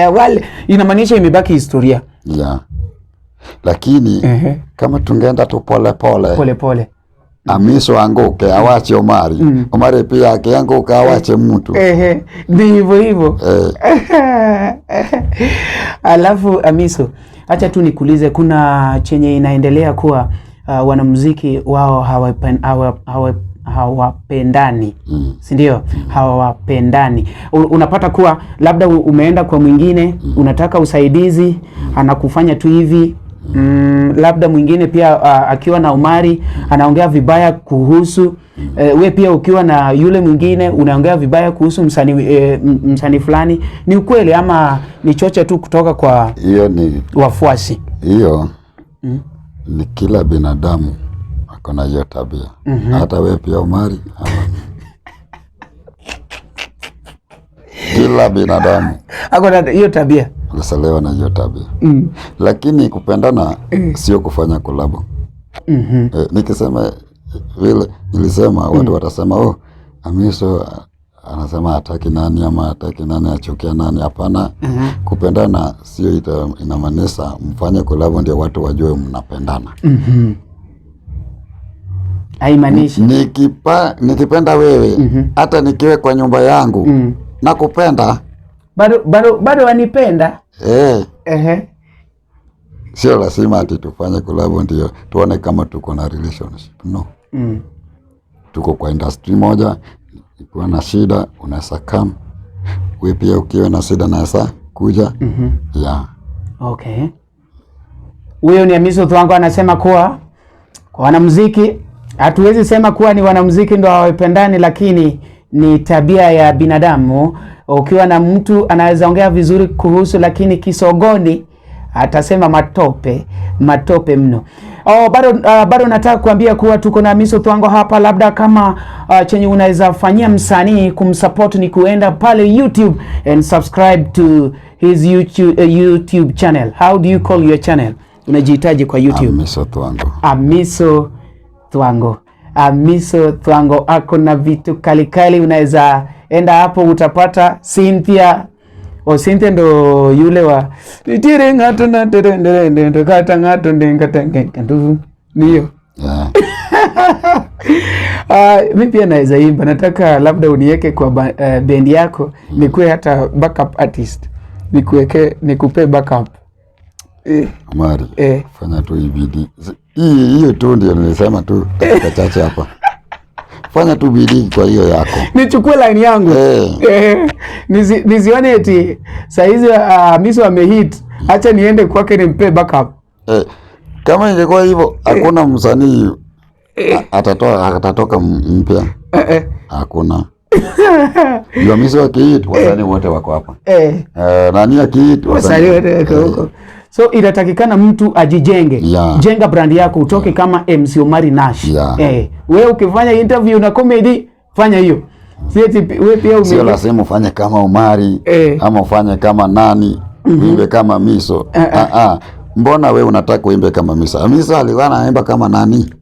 Wale inamaanisha imebaki historia. Lakini kama tungeenda tu pole pole Amiso anguke awache Omari, Omari pia akianguka awache mtu. Ni hivyo. Alafu Amiso, acha tu nikuulize, kuna chenye inaendelea kuwa wanamuziki wao hawapendani, si ndio? Hawapendani. Unapata kuwa labda umeenda kwa mwingine, unataka usaidizi, anakufanya tu hivi, Labda mwingine pia akiwa na umari anaongea vibaya kuhusu we pia ukiwa na yule mwingine unaongea vibaya kuhusu msanii fulani, ni ukweli ama ni chocha tu kutoka kwa hiyo ni wafuasi? Hiyo ni kila binadamu akona hiyo tabia. Hata wewe pia Umari kila binadamu akona hiyo tabia, alisalewa na hiyo tabia. Lakini kupendana sio kufanya kolabo. Nikisema vile nilisema watu watasema Amiso anasema hataki nani ama hataki nani achukia nani. Hapana. Kupendana sio inamaanisha mfanye kolabo ndio watu wajue mnapendana. Haimaanishi nikipenda wewe hata nikiwe kwa nyumba yangu nakupenda bado wanipenda. Sio lazima ati tufanye kolabo ndio tuone kama tuko na relationship. No. Tuko kwa industry moja, ukiwa na shida unaweza come, wewe pia ukiwa na shida unaweza kuja. Okay. Huyo ni Amiso Thwango anasema kuwa kwa wanamuziki hatuwezi sema kuwa ni wanamuziki ndio hawapendani, lakini ni tabia ya binadamu. Ukiwa na mtu anaweza ongea vizuri kuhusu, lakini kisogoni atasema matope mno. Bado nataka kuambia kuwa tuko na Amiso Thwango hapa. Labda kama chenye unaweza fanyia msanii kumsupport ni kuenda pale YouTube and subscribe to his YouTube channel. How do you call your channel? Unajihitaji kwa YouTube? Amiso Thwango. Amiso Thwango. Amiso Thwango ako na vitu kalikali, unaweza enda hapo utapata Cynthia. Cynthia ndo yule wa tire ngato na tere kata ngato ndengatangendu niyo. Mimi pia naweza imba. Nataka labda uniweke kwa bendi yako nikuwe hata backup artist. Nikupe backup. Mari, fanya tu bidii. Hiyo tu ndio nilisema tu katika chache hapa. Fanya tu bidii kwa hiyo yako. Nichukue line yangu. Nizione eti saizi Amiso amehit, acha niende kwake nimpe backup. Kama ingekuwa hivyo hakuna msanii atatoka mpya. Hakuna. Amiso akihit wasanii wote wako hapa. Nani akihit wasanii wote wako huko. So inatakikana mtu ajijenge. Jenga brand yako, utoke kama MC Omari Nash. Wewe ukifanya interview na comedy fanya hiyo. Wewe pia sio lazima ufanye kama Omari ama ufanye kama nani, uimbe kama Amiso. Mbona wewe unataka kuimbe kama Amiso? Amiso alikuwa anaimba kama nani?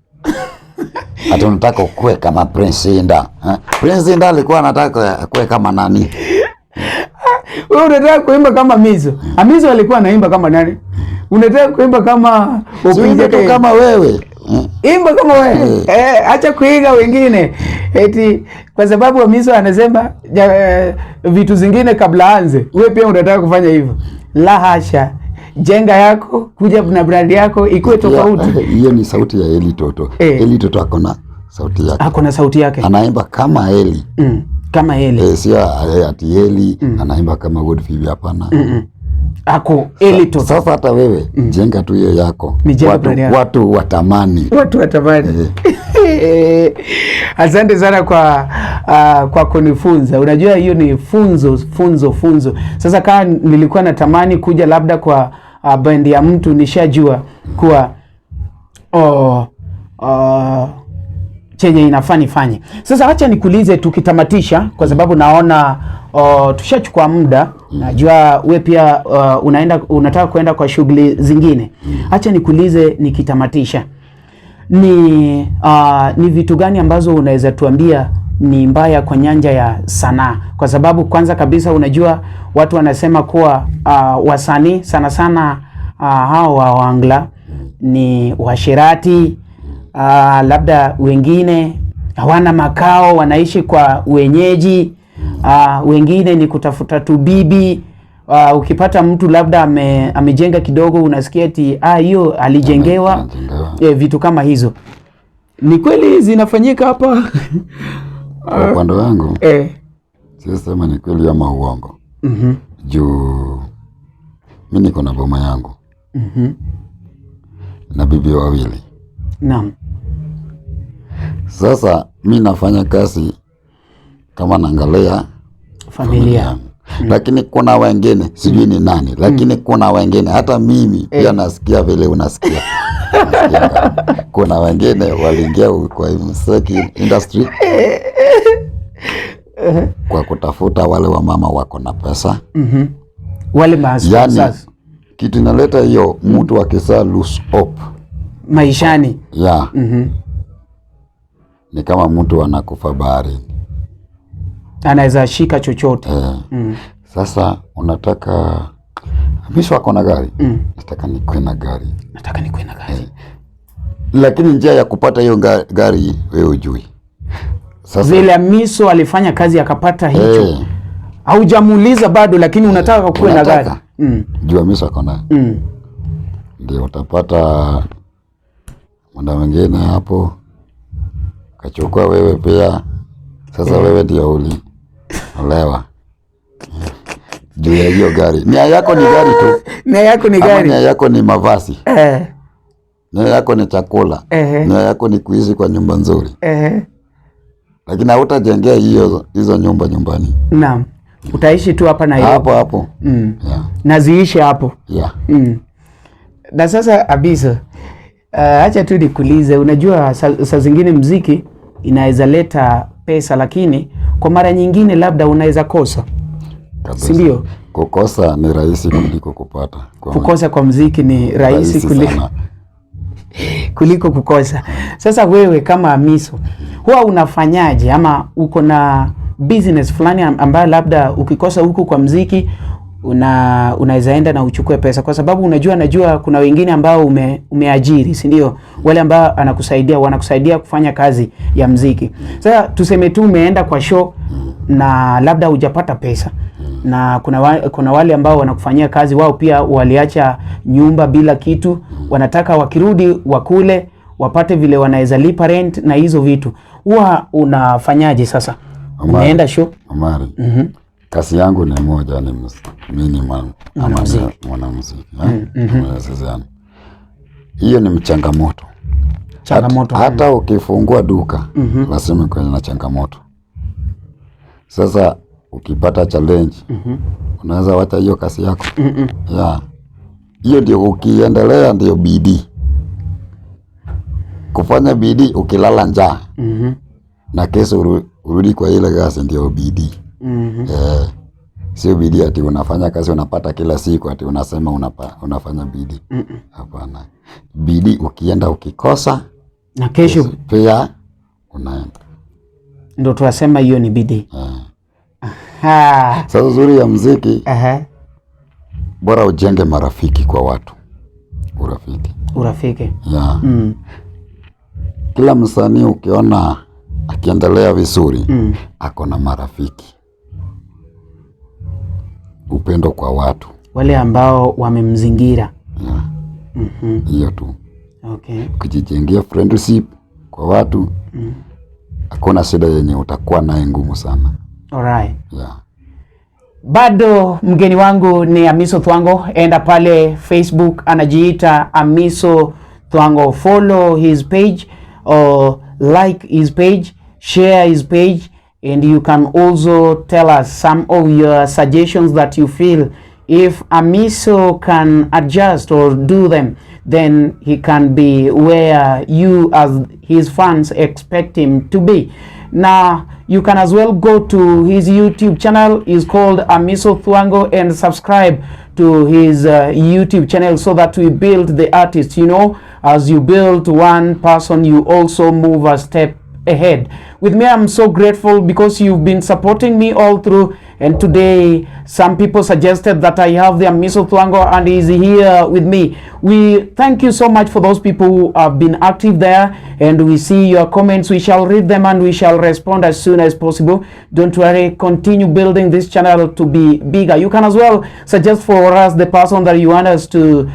Hata unataka ukue kama Prince Inda. Prince Inda alikuwa anataka akue kama nani? Wewe unataka kuimba kama Amiso. Amiso alikuwa anaimba kama nani? Unataka kuimba kama upige kama wewe. Imba kama wewe. Acha kuiga wengine. Eti kwa sababu Amiso anasema vitu zingine kabla anze. Wewe pia unataka kufanya hivyo. La hasha. Jenga yako, kuja na brand yako ikuwe tofauti. Hiyo ni sauti ya Eli Toto. Eli Toto akona sauti yake. Akona sauti yake. Anaimba kama Eli. Kama Eli. Sio ati Eli anaimba kama Godfrey, hapana. Ako Eli Toto. Sasa hata wewe jenga tu hiyo yako. Watu watamani. Asante sana kwa kunifunza. Unajua hiyo ni funzo. Sasa kama nilikuwa natamani kuja labda kwa bendi ya mtu, nishajua kuwa chenye inafaa nifanye. Sasa acha nikuulize tukitamatisha, kwa sababu naona tushachukua muda. Najua we pia unataka kwenda kwa shughuli zingine. Acha nikuulize nikitamatisha, ni vitu gani ambazo unaweza tuambia ni mbaya kwa nyanja ya sanaa? Kwa sababu kwanza kabisa unajua watu wanasema kuwa wasanii sana sana hao wa Wangla ni washirati. Labda wengine hawana makao, wanaishi kwa wenyeji. Wengine ni kutafuta tu bibi. Ukipata mtu labda amejenga kidogo, unasikia eti hiyo alijengewa. Vitu kama hizo ni kweli zinafanyika hapa? Kwa upande wangu sio sema ni kweli ama uongo. Juu mimi niko na boma yangu. na bibi wawili. Naam. Sasa mi nafanya kazi kama naangalia Familia. Lakini kuna wengine sijui ni nani, lakini kuna wengine hata mimi pia nasikia vile unasikia. Kuna wengine waliingia kwa muziki industry kwa kutafuta wale wa mama wako na pesa. Wale maasi. Yani, kitu inaleta hiyo mtu akisa lose hope maishani. Ni kama mtu anakufa baharini. Anaweza shika chochote. Sasa unataka Amiso ako na gari. Nataka nikuwe na gari. Lakini njia ya kupata hiyo gari wewe hujui. Sasa vile Amiso alifanya kazi akapata hicho. Haujamuuliza bado, lakini unataka kuwe na gari. Jua Amiso ako na. Ndio utapata muda mwingine hapo kachukua wewe pia. Sasa wewe ndio olewa juu ya hiyo gari. Nia yako ni gari tu. Nia yako ni gari. Nia yako ni mavazi. Nia yako ni chakula. Nia yako ni kuishi kwa nyumba nzuri. Lakini hautajengea hizo nyumba nyumbani. Naam. Utaishi tu hapa na hiyo. Hapo. Na ziishi hapo. Na sasa Amiso, acha tu nikuulize, unajua saa zingine muziki inaweza leta pesa, lakini kwa mara nyingine labda unaweza kosa. Si ndio? Kukosa ni rahisi kuliko kupata. Kukosa kwa muziki ni rahisi kuliko kukosa. Sasa wewe kama Amiso, huwa unafanyaje, ama uko na business fulani ambayo labda ukikosa huku kwa muziki unaweza enda na uchukue pesa? Kwa sababu najua kuna wengine ambao umeajiri, si ndio? Wale ambao wanakusaidia kufanya kazi ya muziki. Sasa tuseme tu umeenda kwa show na labda hujapata pesa, na kuna wale ambao wanakufanyia kazi, wao pia waliacha nyumba bila kitu, wanataka wakirudi wakule, wapate vile wanaweza lipa rent na hizo vitu. Huwa unafanyaje sasa? Umeenda show? Kazi yangu ni moja, ni mwanamuziki. Hiyo ni changamoto. Hata ukifungua duka lazima kuwe na changamoto. Sasa ukipata challenge unaweza wacha hiyo kazi yako. Hiyo ndio ukiendelea, ndio bidii. Kufanya bidii ukilala njaa na kesho urudi kwa ile kazi, ndio bidii. Sio bidii ati unafanya kazi unapata kila siku ati unasema unafanya bidii. Hapana. Bidii ukienda ukikosa na kesho pia unaenda. Ndio tunasema hiyo ni bidii. Sasa uzuri ya muziki, bora ujenge marafiki kwa watu. Urafiki. Kila msanii ukiona akiendelea vizuri ako na marafiki. Upendo kwa watu wale ambao wamemzingira. Hiyo tu. Kujijengea friendship kwa watu, hakuna shida yenye utakuwa naye ngumu sana. Alright. Bado mgeni wangu ni Amiso Thwango. Enda pale Facebook, anajiita Amiso Thwango. Follow his page or like his page, share his page, and you can also tell us some of your suggestions that you feel if Amiso can adjust or do them, then he can be where you as his fans expect him to be. Now you can as well go to his YouTube channel. It's called Amiso Thwango, and subscribe to his YouTube channel so that we build the artist. You know, as you build one person, you also move a step ahead. With me, I'm so grateful because you've been supporting me all through, and today some people suggested that I have the Amiso Thwango and he's here with me. We thank you so much for those people who have been active there, and we see your comments. We shall read them and we shall respond as soon as possible. Don't worry, continue building this channel to be bigger. You can as well suggest for us the person that you want us to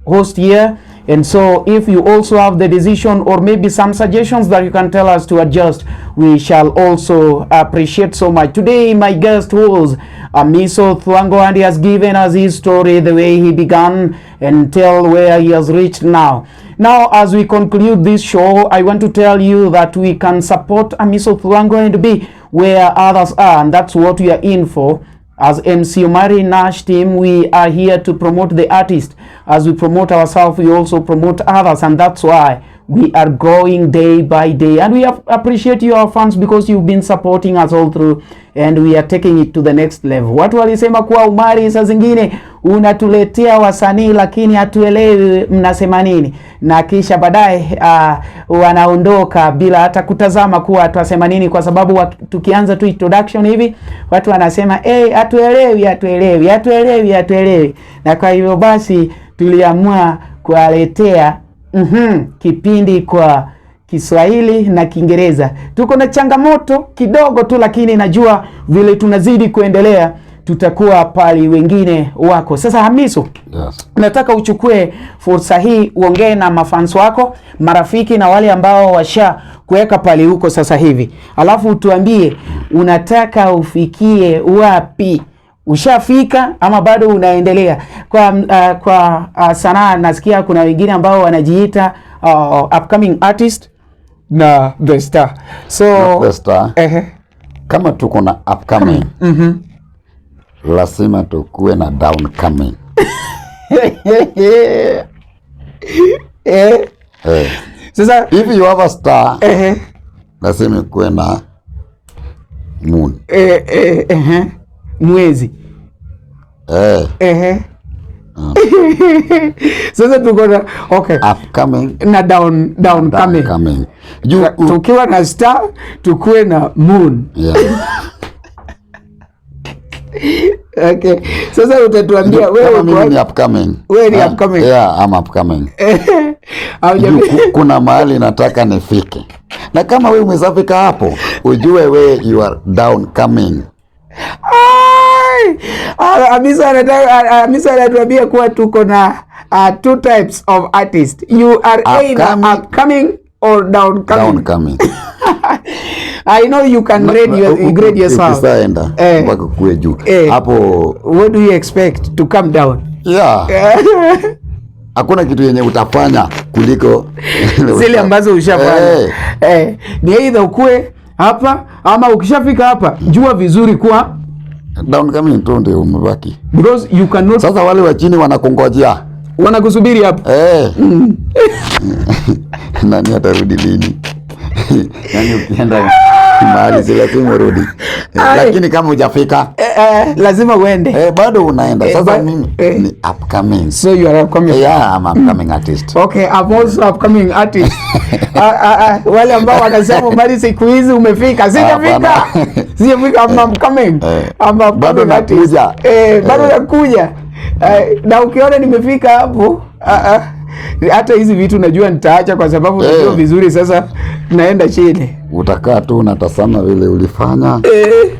host here, And so if you also have the decision or maybe some suggestions that you can tell us to adjust, we shall also appreciate so much. Today my guest was Amiso Thwango, and he has given us his story, the way he began until where he has reached now. Now, as we conclude this show, I want to tell you that we can support Amiso Thwango and be where others are, and that's what we are in for. As MC Omari Nash team, we are here to promote the artist. As we promote ourselves, we also promote others, and that's why we are growing day by day. And we appreciate you, our fans, because you've been supporting us all through, and we are taking it to the next level. Watu walisema kuwa Umari saa zingine unatuletea wasanii lakini hatuelewi mnasema nini, na kisha baadaye wanaondoka bila hata kutazama kuwa tuasema nini, kwa sababu tukianza tu introduction hivi watu wanasema hatuelewi. Na kwa hivyo basi tuliamua kuwaletea kipindi kwa Kiswahili na Kiingereza. Tuko na changamoto kidogo tu, lakini najua vile tunazidi kuendelea tutakuwa pali wengine wako. Sasa Amiso, Yes. nataka uchukue fursa hii uongee na mafans wako, marafiki na wale ambao washa kuweka pali huko sasa hivi. Alafu tuambie unataka ufikie wapi? Ushafika ama bado unaendelea? Kwa sanaa nasikia kuna wengine ambao wanajiita upcoming artist na the star. So The star. Kama tuko na upcoming, lazima tukue na downcoming. Sasa If you have a star, lazima kuwe na moon. Mwezi. Sasa tuko na Upcoming na downcoming. Tukiwa na star, tukue na moon. Yeah. Okay. Sasa utatuambia wewe mimi ni upcoming. Wewe ni upcoming. Yeah, I'm upcoming. Kuna mahali nataka nifike. Na kama wewe umesafika hapo, ujue wewe you are downcoming. Amiso anatuambia kuwa tuko na two types of artists. You are either upcoming or downcoming. I know you can grade yourself. Ukisaenda mpaka kuwe juu. Hapo what do you expect to come down? Yeah. Hakuna kitu yenye utafanya kuliko zile ambazo ushafanya. Ni either ukue hapa ama ukishafika hapa jua vizuri kuwa downcoming tu ndio umebaki. Because you cannot. Sasa wale wa chini wanakungojea. Wanakusubiri hapa. Nani atarudi lini? Yaani ukienda mahali zile tumerudi. Lakini kama hujafika lazima uende. Bado unaenda. Sasa mimi ni upcoming. So you are upcoming. Yeah, I'm upcoming artist. Okay, I'm also upcoming artist. Wale ambao wanasema mali siku hizi umefika. Sijafika. I'm upcoming. Bado nakuja. Bado nakuja. Na ukiona nimefika hapo hata hizi vitu najua nitaacha, kwa sababu najua vizuri sasa naenda chini. Utakaa tu unatazama vile ulifanya.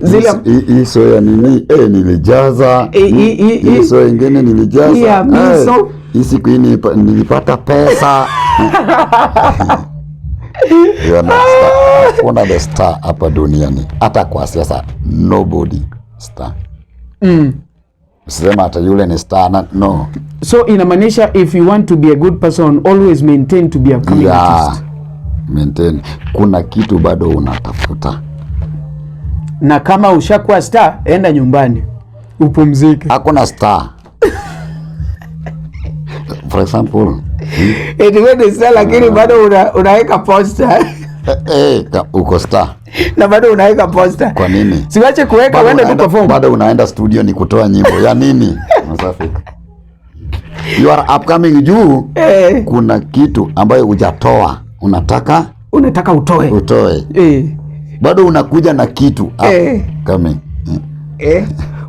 Zile hii soya nini nilijaza. Hii soya nyingine nilijaza. Hii siku hii nilipata pesa. Kuna the star hapa duniani. Hata kwa siasa nobody star. Sema hata yule ni star no. So inamaanisha if you want to be a good person always maintain to be a coming artist. Maintain. Kuna kitu bado unatafuta. Na kama ushakuwa star, enda nyumbani upumzike. Hakuna star. For example, wewe star lakini bado unaweka poster. Uko star. Na bado unaweka poster. Kwa nini? Siwache kuweka uende tu perform. Bado unaenda studio ni kutoa nyimbo. Ya nini? Unasafika. You are upcoming juu. Kuna kitu ambayo hujatoa. Unataka utoe. Bado unakuja na kitu upcoming.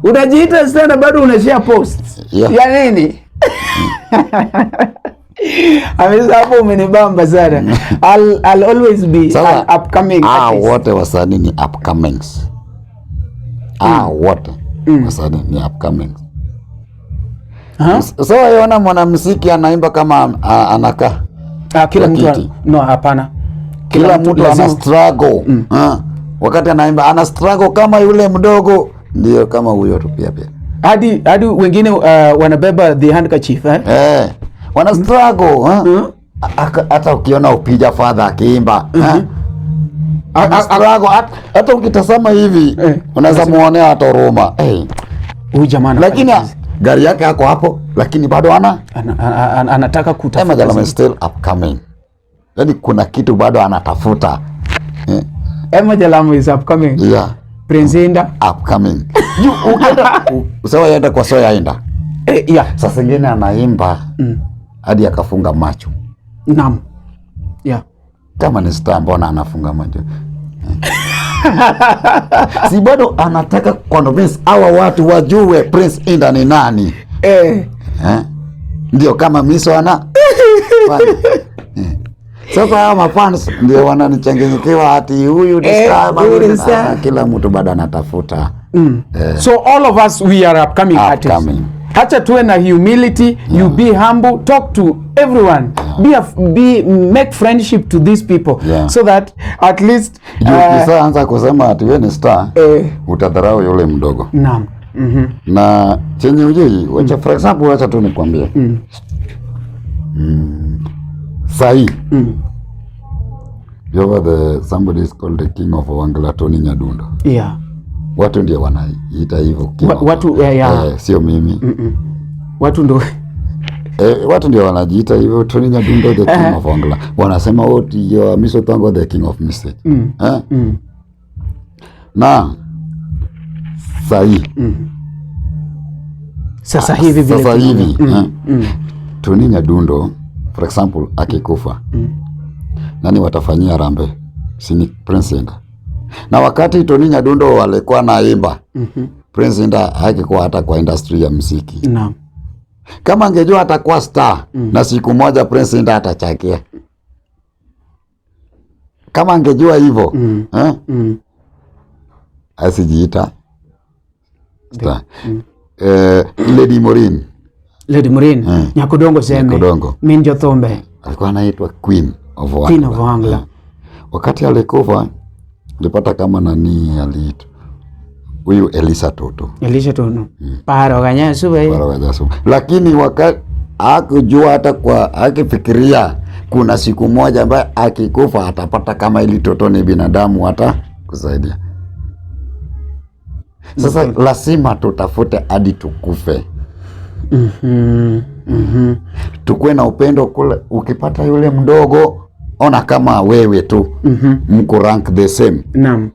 Unajiita sana bado unashare posts. Ya nini? Amiso hapo umenibamba sana. I'll always be an upcoming artist. Wote wasanii ni upcomings. Wote wasanii ni upcomings. So yona mwanamuziki anaimba kama anakaa. Kila mtu no, hapana. Kila mtu ana struggle. Wakati anaimba ana struggle kama yule mdogo, ndio kama huyo tu pia. Hadi wengine wanabeba the handkerchief wana struggle hata ukiona upija father akiimba struggle hata ukitazama hivi unaweza muonea hata huruma huyu jamaa, lakini gari yake yako hapo, lakini bado anataka kutafuta still upcoming, yani kuna kitu bado anatafuta. Emma Jalamo is upcoming. Yeah. Prince Inda upcoming. Ukienda usawa yaenda kwa soya enda. Yeah. Sasa ngine anaimba hadi akafunga macho. Naam. Yeah. Kama ni star mbona anafunga macho? Si bado anataka convince hawa watu wajue Prince Inda ni nani. Ndio kama Amiso sasa hawa mafans ndio wananichanganyikiwa ati huyu ni star, kila mtu bado anatafuta. So all of us we are upcoming artists. Hacha tuwe na humility, you be humble, talk to everyone. Make friendship to these people so that at least anza kusema ati wewe ni star, utadharau yule mdogo. Naam. Na chenye ujui, wacha for example, wacha tu nikwambie. Sai. Somebody is called the king of Wangala, Tony Nyadundo. Yeah. Watu ndio wanaita hivyo. Watu sio mimi. Watu ndio watu ndio wanajiita hivyo, Tony Nyadundo the king of Wangala. Wanasema yo Amiso Thwango the king of mistake. Na Sai. Sasa hivi Tony Nyadundo for example akikufa, nani watafanyia rambe? Sini Prince Inda. Na wakati Tony Nyadundo walikuwa naimba, Prince Inda hakikuwa hata kwa industry ya muziki. Naam. Kama angejua atakuwa star na siku moja Prince Inda atachakia. Kama angejua hivyo, asijiita star. Lady Morin, Nyakudongo seme. Minjo Thombe. Alikuwa anaitwa Queen of Wangala. Wakati alikufa nilipata kama nani aliitwa huyu Elisa Toto. Paro Ganyasuba. Lakini wakati hakujua hata kwa akifikiria kuna siku moja ambaye akikufa atapata kama ili Toto ni binadamu hata kusaidia. Sasa lazima tutafute hadi tukufe. Tukue na upendo kule. Ukipata yule mdogo, ona kama wewe tu mko rank the same. Naam.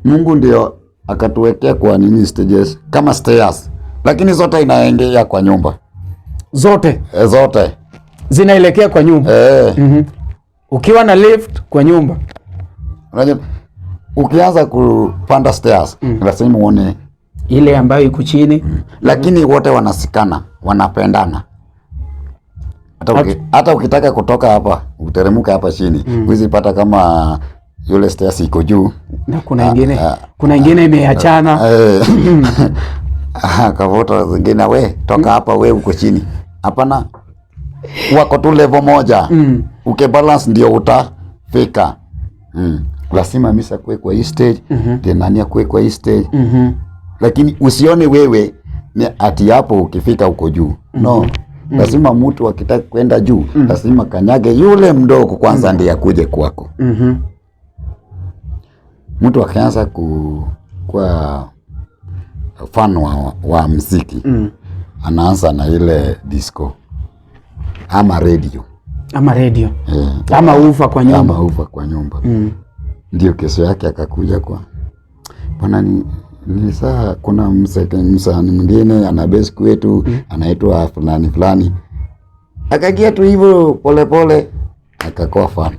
Mungu ndio akatuwekea kwa nini stages kama stairs, lakini zote inaendea kwa nyumba. Zote zinaelekea kwa nyumba. Ukiwa na lift kwa nyumba, unajua ukianza kupanda stairs lazima uone ile ambayo iko chini. Lakini wote wanasikana, wanapendana. Hata ukitaka kutoka hapa, uteremka hapa chini, usipata kama yule stairs iko juu na kuna ingine imeachana. Kavota zingine we toka hapa we uko chini. Hapana. Wako tu level moja. Ukibalance ndio utafika. Lazima Misa kwe kwa hii stage, Denania kwe kwa hii stage. Lakini usione wewe ni ati hapo ukifika uko juu. No. Lazima mtu akitaka kwenda juu, lazima kanyage yule mdogo kwanza ndiye akuje kwako. Mtu akaanza kwa fan wa muziki, anaanza na ile disco ama radio. Ama ufa kwa nyumba. Ndio kesho yake akakuja kwa bwana ni saa kuna msanii mwingine ana base kwetu anaitwa fulani. Akagia tu hivyo pole akakuwa fan.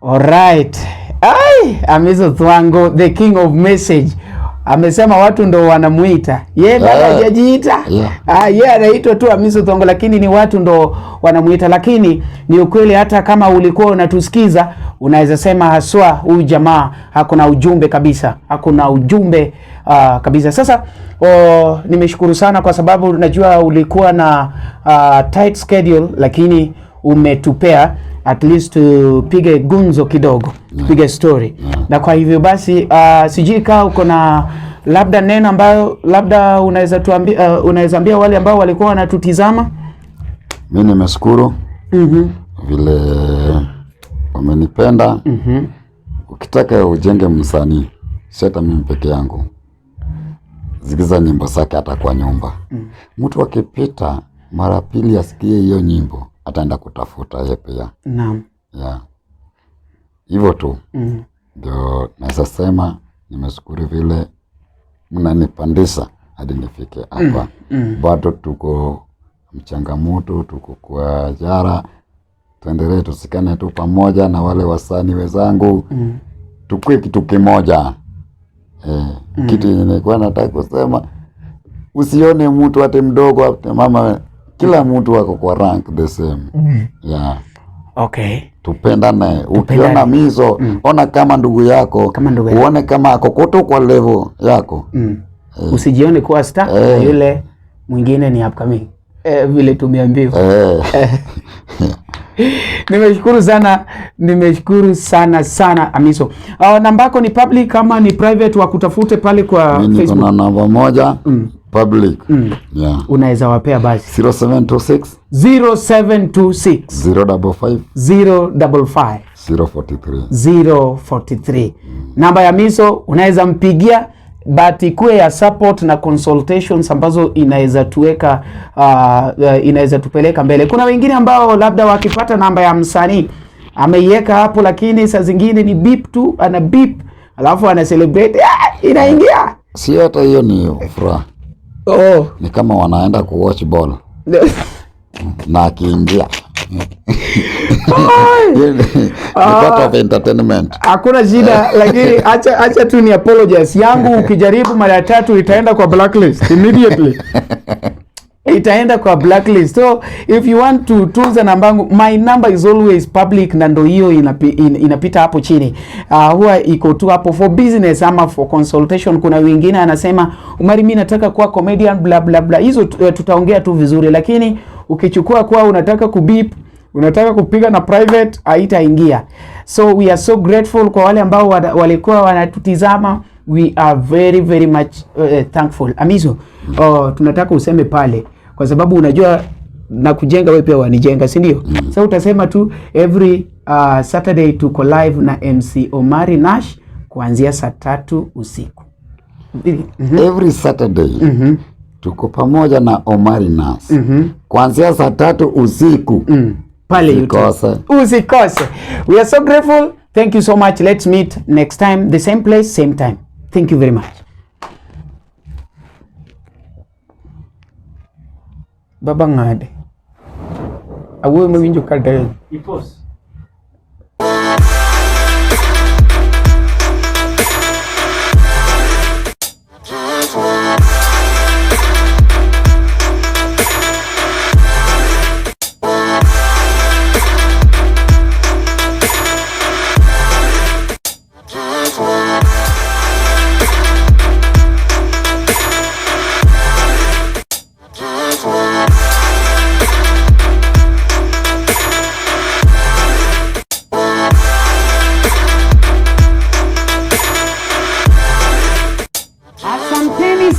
All right. Amiso Thwango, the king of message. Amesema watu ndo wanamuita. Yeye bado hajajiita. Yeye anaitwa tu Amiso Thwango, lakini ni watu ndo wanamuita. Lakini ni ukweli, hata kama ulikuwa unatusikiza, unaweza sema haswa huyu jamaa hakuna ujumbe kabisa. Hakuna ujumbe kabisa. Sasa nimeshukuru sana kwa sababu najua ulikuwa na tight schedule, lakini umetupea at least tupige gunzo kidogo, tupige story. Na kwa hivyo basi sijui kama uko na labda neno ambayo labda unaweza tuambia, unaweza ambia wale ambao walikuwa wanatutizama. Mimi nimeshukuru vile wamenipenda. Ukitaka ujenge msanii, seta mimi peke yangu, zigiza nyimbo zake hata kwa nyumba. Mtu akipita mara pili asikie hiyo nyimbo, ataenda kutafuta yeye pia. Naam. Hivyo tu. Ndio naweza sema nimeshukuru vile mnanipandisha hadi nifike hapa. Bado tuko mchangamoto, tuko kwa jara. Tuendelee tusikane tu pamoja na wale wasanii wenzangu. Tukue kitu kimoja. Kitu yenye nilikuwa nataka kusema, usione mtu ate mdogo ate mama, kila mtu wako kwa rank the same. Okay. Tupendane. Ukiona Amiso, ona kama ndugu yako, uone kama akokoto kwa level yako. Usijione kuwa star na yule mwingine ni upcoming. Vile tumeambiwa. Nimeshukuru sana Amiso. Namba yako ni public kama ni private, wa kutafute pale kwa Facebook? Mimi niko na namba moja public. Unaweza wapea basi 0726 055 043. Namba ya Amiso unaweza mpigia, but ikuwe ya support na consultations ambazo inaweza tuweka inaweza tupeleka mbele. Kuna wengine ambao labda wakipata namba ya msanii ameiweka hapo, lakini saa zingine ni beep tu, ana beep alafu ana celebrate inaingia. Si hata hiyo ni furaha. Ni kama wanaenda ku watch ball na akiingia part of entertainment. Hakuna shida, lakini acha tu ni apologize yangu. Ukijaribu mara 3 itaenda kwa blacklist immediately. Itaenda kwa blacklist. So if you want to tuza nambangu, my number is always public, na ndo hiyo inapita hapo chini. Huwa iko tu hapo for business ama for consultation. Kuna wengine anasema Umari, mimi nataka kuwa comedian bla bla bla. Hizo tutaongea tu vizuri, lakini ukichukua kwa unataka kubip, unataka kupiga na private, haitaingia. So we are so grateful kwa wale ambao walikuwa wanatutizama. We are very very much thankful. Amiso, tunataka useme pale kwa sababu unajua na kujenga wewe pia wanijenga, si ndio? So utasema tu every Saturday tuko live na MC Omari Nash kuanzia saa 3 usiku. Every Saturday tuko pamoja na Omari Nash kuanzia saa 3 usiku. Pale YouTube. Usikose. We are so grateful. Thank you so much. Let's meet next time, the same place, same time. Thank you very much. Baba ngade. Awo mwinjo kade. Ipos.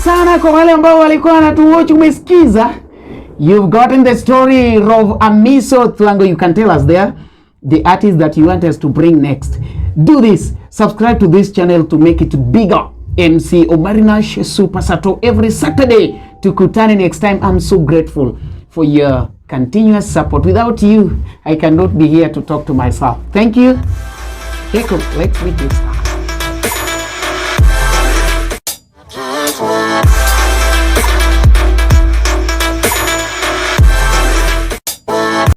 Sana kwa wale ambao walikuwa wanatuwatch, umesikiza. You've gotten the story of Amiso Thwango. You can tell us there the artist that you want us to bring next. Do this. Subscribe to this channel to make it bigger. MC Omari Nash Super Sato every Saturday. Tukutane next time. I'm so grateful for your continuous support. Without you, I cannot be here to talk to myself. Thank you. Let's meet next time.